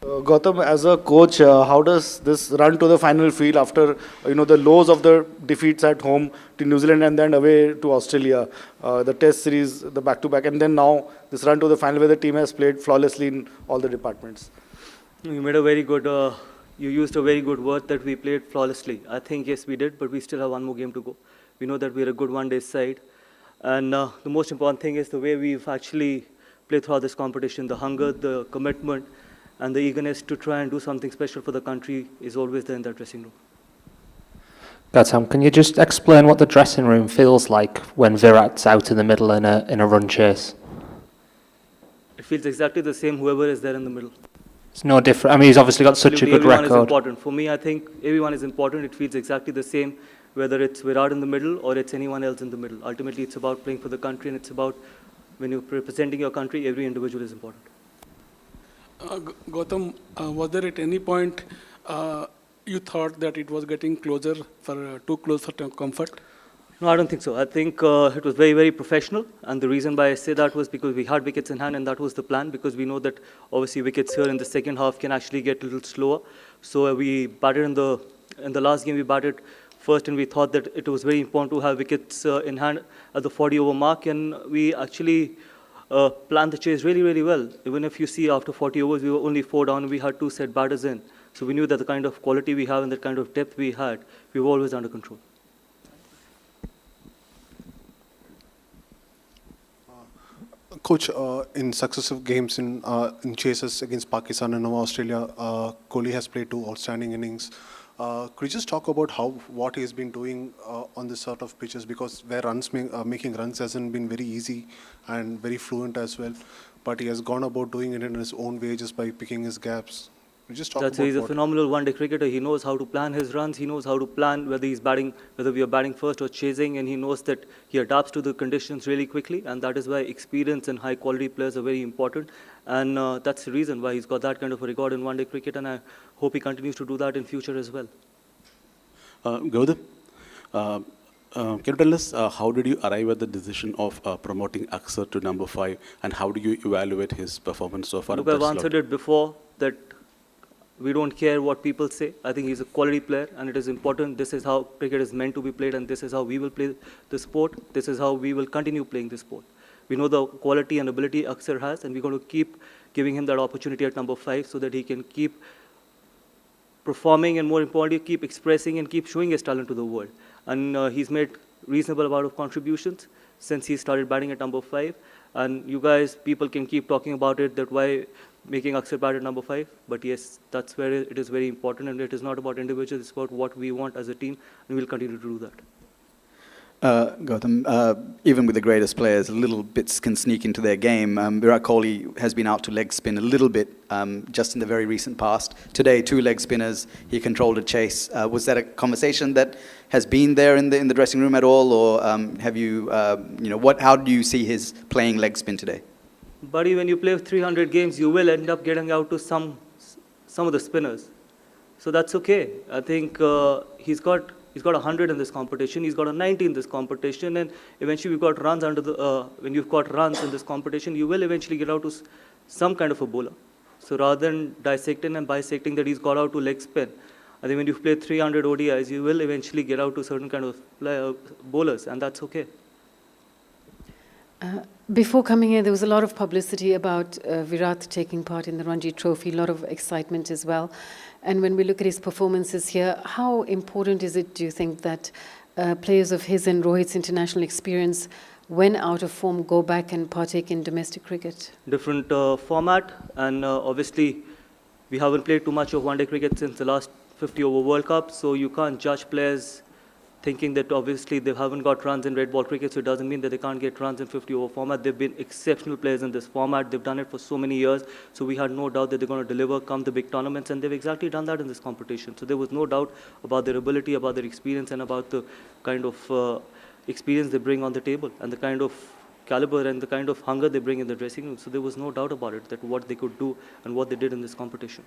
Gautam, as a coach, how does this run to the final feel after the lows of the defeats at home to New Zealand and then away to Australia, the Test series, the back-to-back, and then now this run to the final where the team has played flawlessly in all the departments? You made a very good, you used a very good word that we played flawlessly. I think, yes, we did, but we still have one more game to go. We know that we're a good one-day side. And the most important thing is the way we've actually played throughout this competition. The hunger, the commitment, and the eagerness to try and do something special for the country is always there in that dressing room. Gautam, can you just explain what the dressing room feels like when Virat's out in the middle in a run chase? It feels exactly the same, whoever is there in the middle. It's no different. I mean, he's obviously got such a good Everyone is record. important. For me, I think everyone is important. It feels exactly the same, whether it's Virat in the middle or it's anyone else in the middle. Ultimately, it's about playing for the country, and it's about when you're representing your country, every individual is important. Gautam, was there at any point you thought that it was getting closer for too close for comfort? No, I don't think so. I think it was very, very professional, and the reason why I say that was because we had wickets in hand, and that was the plan, because we know that obviously wickets here in the second half can actually get a little slower. So we batted in the last game, we batted first, and we thought that it was very important to have wickets in hand at the 40-over mark, and we actually planned the chase really, really well. Even if you see after 40 overs, we were only 4 down, and we had 2 set batters in. So we knew that the kind of quality we have and the kind of depth we had, we were always under control. Coach, in successive games in chases against Pakistan and now Australia, Kohli has played 2 outstanding innings. Could you just talk about what he's been doing on this sort of pitches? Because where making runs hasn't been very easy and very fluent as well, but he has gone about doing it in his own way just by picking his gaps. Just talk He's a phenomenal one-day cricketer. He knows how to plan his runs. He knows how to plan whether we are batting first or chasing, and he knows that he adapts to the conditions really quickly, and that is why experience and high-quality players are very important. And that's the reason why he's got that kind of a record in one-day cricket, and I hope he continues to do that in future as well. Gautam, can you tell us how did you arrive at the decision of promoting Axar to number 5, and how do you evaluate his performance so far? Look, I've answered it before that we don't care what people say. I think he's a quality player, and it is important. This is how cricket is meant to be played, and this is how we will play the sport. This is how we will continue playing the sport. We know the quality and ability Axar has, and we're going to keep giving him that opportunity at number 5 so that he can keep performing and, more importantly, keep expressing and keep showing his talent to the world. And he's made reasonable amount of contributions since he started batting at number 5. And you guys, people can keep talking about it, that why making Axar bat at number 5. But yes, that's where it is very important, and it is not about individuals, it's about what we want as a team, and we'll continue to do that. Gautam, even with the greatest players, little bits can sneak into their game. Virat Kohli has been out to leg spin a little bit just in the very recent past. Today, 2 leg spinners, he controlled a chase. Was that a conversation that has been there in the dressing room at all, or have you, how do you see his playing leg spin today? Buddy, when you play 300 games, you will end up getting out to some of the spinners. So that's okay. I think he's got 100 in this competition. He's got a 90 in this competition, and eventually we've got runs when you've got runs in this competition, you will eventually get out to some kind of a bowler. So rather than dissecting and bisecting that he's got out to leg spin, I think when you've played 300 ODIs, you will eventually get out to certain kind of bowlers, and that's okay. Before coming here, there was a lot of publicity about Virat taking part in the Ranji Trophy, a lot of excitement as well. And when we look at his performances here, how important is it, do you think, that players of his and Rohit's international experience, when out of form, go back and partake in domestic cricket? Different format, and obviously we haven't played too much of one-day cricket since the last 50-over World Cup, so you can't judge players thinking that obviously they haven't got runs in red ball cricket, so it doesn't mean that they can't get runs in 50-over format. They've been exceptional players in this format. They've done it for so many years, so we had no doubt that they're going to deliver come the big tournaments, and they've exactly done that in this competition. So there was no doubt about their ability, about their experience, and about the kind of experience they bring on the table, and the kind of caliber and the kind of hunger they bring in the dressing room. So there was no doubt about it, that what they could do and what they did in this competition.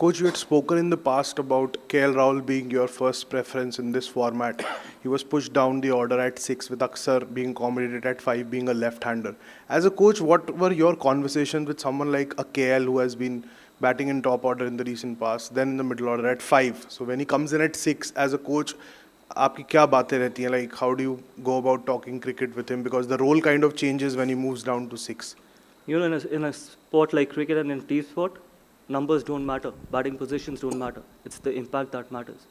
Coach, you had spoken in the past about KL Rahul being your first preference in this format. He was pushed down the order at 6, with Axar being accommodated at 5, being a left-hander. As a coach, what were your conversations with someone like a KL who has been batting in top order in the recent past, then in the middle order at 5. So when he comes in at 6 as a coach, आपकी क्या बातें रहती हैं? Like how do you go about talking cricket with him? Because the role kind of changes when he moves down to 6. You know, in a sport like cricket and in team sport, numbers don't matter, batting positions don't matter. It's the impact that matters.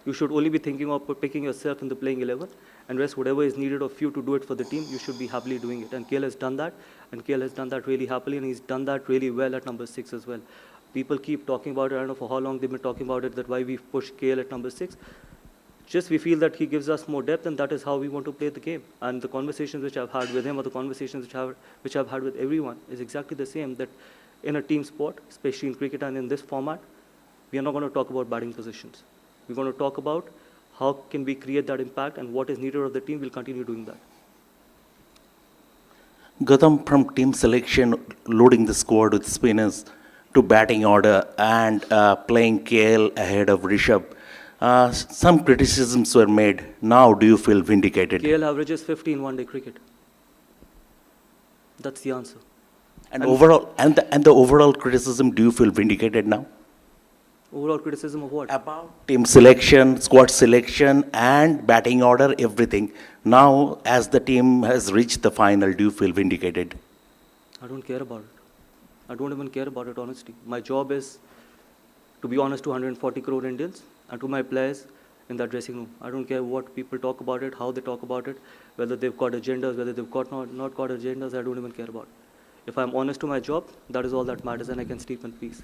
You should only be thinking of picking yourself in the playing 11, and rest whatever is needed of you to do it for the team, you should be happily doing it. And KL has done that, and KL has done that really happily, and he's done that really well at number 6 as well. People keep talking about it, I don't know for how long they've been talking about it, that why we've pushed KL at number 6. Just we feel that he gives us more depth, and that is how we want to play the game. And the conversations which I've had with him, or the conversations which I've had with everyone, is exactly the same, that in a team sport, especially in cricket and in this format, we are not going to talk about batting positions. We're going to talk about how can we create that impact, and what is needed of the team. We'll continue doing that. Gautam, from team selection, loading the squad with spinners, to batting order, and playing KL ahead of Rishabh, some criticisms were made. Now, do you feel vindicated? KL averages 50 in one-day cricket. That's the answer. And overall, and the overall criticism, do you feel vindicated now? Overall criticism of what? About team selection, squad selection, and batting order, everything. Now, as the team has reached the final, do you feel vindicated? I don't care about it. I don't even care about it, honestly. My job is to be honest to 140 crore Indians and to my players in that dressing room. I don't care what people talk about it, how they talk about it, whether they've got agendas, whether they've got not got agendas, I don't even care about it. If I'm honest to my job, that is all that matters, and I can sleep in peace.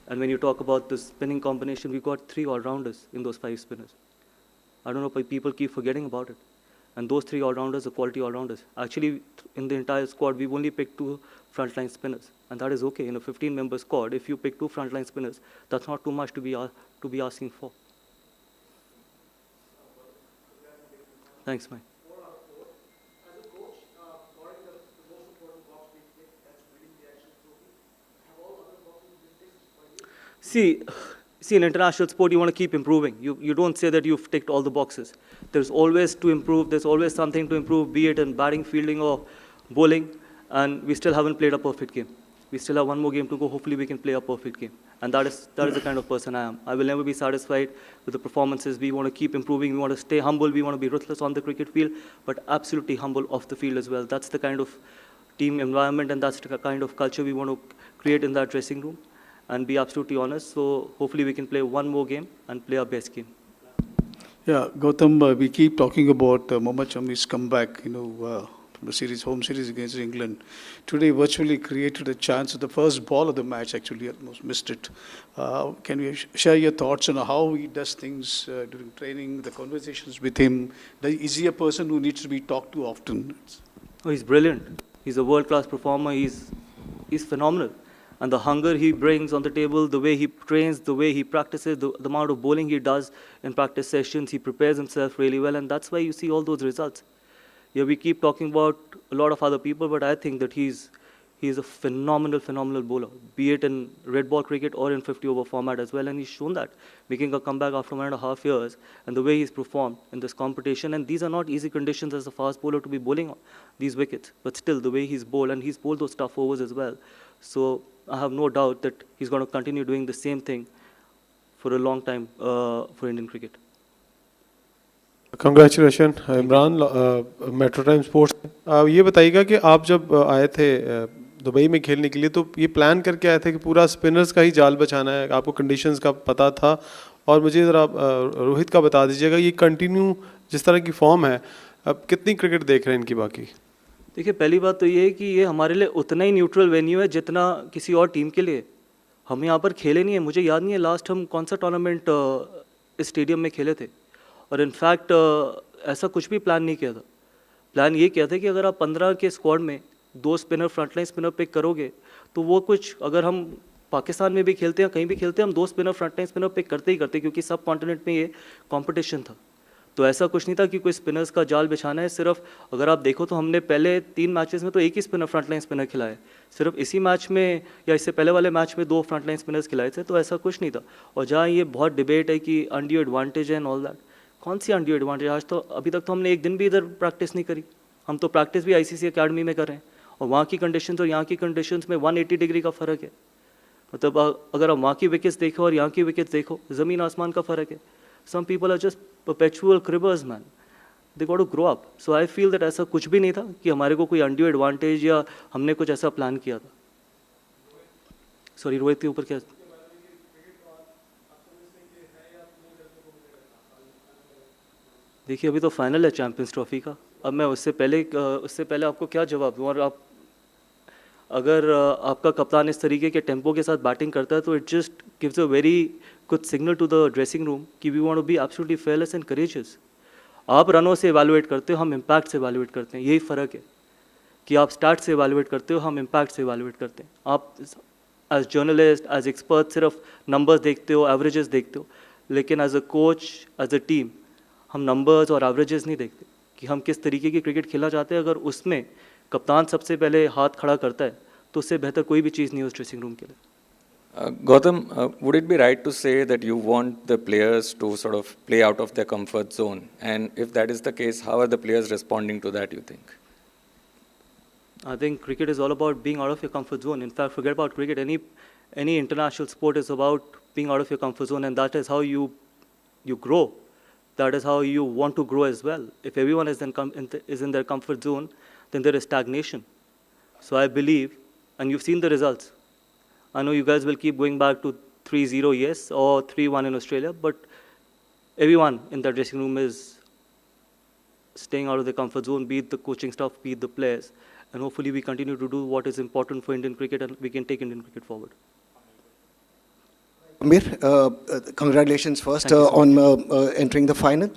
And when you talk about the spinning combination, we got 3 all-rounders in those 5 spinners. I don't know why people keep forgetting about it. And those 3 all-rounders are quality all-rounders. Actually, in the entire squad, we've only picked 2 frontline spinners. And that is okay. In a 15-member squad, if you pick 2 frontline spinners, that's not too much to be asking for. Thanks, Mike. See, in international sport, you want to keep improving. You don't say that you've ticked all the boxes. There's always to improve. There's always something to improve, be it in batting, fielding, or bowling. And we still haven't played a perfect game. We still have one more game to go. Hopefully, we can play a perfect game. And that is the kind of person I am. I will never be satisfied with the performances. We want to keep improving. We want to stay humble. We want to be ruthless on the cricket field, but absolutely humble off the field as well. That's the kind of team environment, and that's the kind of culture we want to create in that dressing room. And be absolutely honest. So hopefully we can play one more game and play our best game. Yeah, Gautam, we keep talking about Mohammad Shami's comeback, from the home series against England. Today virtually created a chance at the first ball of the match, actually almost missed it. Can you share your thoughts on how he does things during training, the conversations with him? Is he a person who needs to be talked to often? Oh, he's brilliant. He's a world-class performer. He's phenomenal. And the hunger he brings on the table, the way he trains, the way he practices, the amount of bowling he does in practice sessions, he prepares himself really well, and that's why you see all those results. Yeah, we keep talking about a lot of other people, but I think that he's a phenomenal bowler, be it in red ball cricket or in 50-over format as well, and he's shown that, making a comeback after 1.5 years, and the way he's performed in this competition. And these are not easy conditions as a fast bowler to be bowling on these wickets, but still the way he's bowled, and he's bowled those tough overs as well. So I have no doubt that he's going to continue doing the same thing for a long time for Indian cricket. Congratulations, Imran, metro time sports. ये बताइएगा कि आप जब आए थे Dubai में खेलने के लिए, तो ये प्लान करके आए थे कि पूरा स्पिनर्स का ही जाल बचाना है, आपको कंडीशंस का पता था? और मुझे ज़रा रोहित का बता दीजिएगा, ये कंटिन्यू जिस तरह की फॉर्म है, अब कितनी क्रिकेट देख रहे हैं इनकी बाकी? देखिए, पहली बात तो ये है कि ये हमारे लिए उतना ही न्यूट्रल वेन्यू है जितना किसी और टीम के लिए। हम यहाँ पर खेले नहीं है, मुझे याद नहीं है लास्ट हम कौन सा टूर्नामेंट इस स्टेडियम में खेले थे। और इनफैक्ट ऐसा कुछ भी प्लान नहीं किया था। प्लान ये किया था कि अगर आप 15 के स्क्वाड में 2 स्पिनर, फ्रंटलाइन स्पिनर पिक करोगे, तो वो कुछ, अगर हम पाकिस्तान में भी खेलते हैं, कहीं भी खेलते हैं, हम 2 स्पिनर, फ्रंटलाइन स्पिनर पिक करते ही करते, क्योंकि सब कॉन्टिनेंट में ये कॉम्पिटिशन था। तो ऐसा कुछ नहीं था कि कोई स्पिनर्स का जाल बिछाना है। सिर्फ अगर आप देखो तो हमने पहले 3 मैचेस में तो एक ही स्पिनर, फ्रंटलाइन स्पिनर खिलाए। सिर्फ इसी मैच में या इससे पहले वाले मैच में 2 फ्रंटलाइन स्पिनर्स खिलाए थे, तो ऐसा कुछ नहीं था। और जहाँ ये बहुत डिबेट है कि अनड्यू एडवांटेज है एंड ऑल दैट, कौन सी अनड्यू एडवांटेज? आज तो अभी तक तो हमने एक दिन भी इधर प्रैक्टिस नहीं करी। हम तो प्रैक्टिस भी ICC अकेडमी में कर रहे हैं, और वहाँ की कंडीशंस और यहाँ की कंडीशंस में 180 डिग्री का फ़र्क है। मतलब अगर आप वहाँ की विकेट्स देखो और यहाँ की विकेट्स देखो, ज़मीन आसमान का फ़र्क है. Some people are just perpetual cribbers, man. They got to grow up. So I feel that ऐसा कुछ भी नहीं था कि हमारे को कोई undue advantage या हमने कुछ ऐसा प्लान किया था. Sorry, रोहित के ऊपर क्या? देखिए अभी तो फाइनल है चैंपियंस ट्रॉफी का. अब मैं उससे पहले आपको क्या जवाब दूँ? और आप अगर आपका कप्तान इस तरीके के टेम्पो के साथ बैटिंग करता है तो it just gives a very good signal to the dressing room कि we want to be absolutely fearless and courageous. आप रनों से इवैल्यूएट करते हो, हम इम्पैक्ट से इवैल्यूएट करते हैं. यही फ़र्क है कि आप स्टार्ट से इवैल्यूएट करते हो, हम इम्पैक्ट से इवैल्यूएट करते हैं. आप एज जर्नलिस्ट, एज एक्सपर्ट सिर्फ नंबर्स देखते हो, एवरेजेस देखते हो, लेकिन as a coach, as a team हम नंबर्स और एवरेजेस नहीं देखते कि हम किस तरीके की क्रिकेट खेलना चाहते हैं. अगर उसमें कप्तान सबसे पहले हाथ खड़ा करता है तो उससे बेहतर कोई भी चीज़ नहीं है उस ड्रेसिंग रूम के लिए. Gautam, would it be right to say that you want the players to sort of play out of their comfort zone? And if that is the case, how are the players responding to that, you think? I think cricket is all about being out of your comfort zone. In fact, forget about cricket. Any international sport is about being out of your comfort zone, and that is how you grow. That is how you want to grow as well. If everyone is in their comfort zone, then there is stagnation. So I believe, and you've seen the results. I know you guys will keep going back to 3-0, yes, or 3-1 in Australia, but everyone in that dressing room is staying out of their comfort zone, be it the coaching staff, be it the players. And hopefully we continue to do what is important for Indian cricket and we can take Indian cricket forward. Amir, congratulations first on entering the final.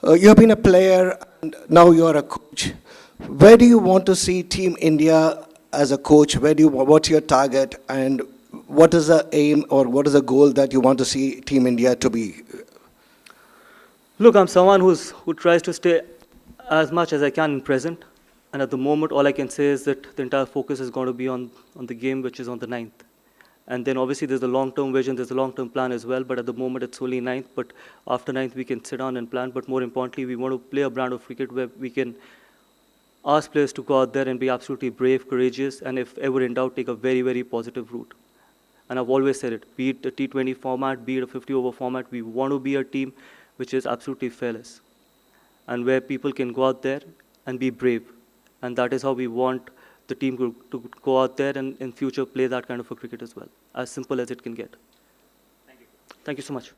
You have been a player and now you are a coach. Where do you want to see Team India as a coach? What's your target and what is the aim or what is the goal that you want to see Team India to be? Look, I'm someone who tries to stay as much as I can in present. And at the moment, all I can say is that the entire focus is going to be on the game, which is on the 9th. And then obviously there's a long-term vision, there's a long-term plan as well, but at the moment it's only 9th. But after 9th, we can sit down and plan. But more importantly, we want to play a brand of cricket where we can ask players to go out there and be absolutely brave, courageous, and if ever in doubt, take a very, very positive route. And I've always said it, be it a T20 format, be it a 50-over format, we want to be a team which is absolutely fearless and where people can go out there and be brave. And that is how we want the team to go out there and in future play that kind of a cricket as well. As simple as it can get. Thank you. Thank you so much.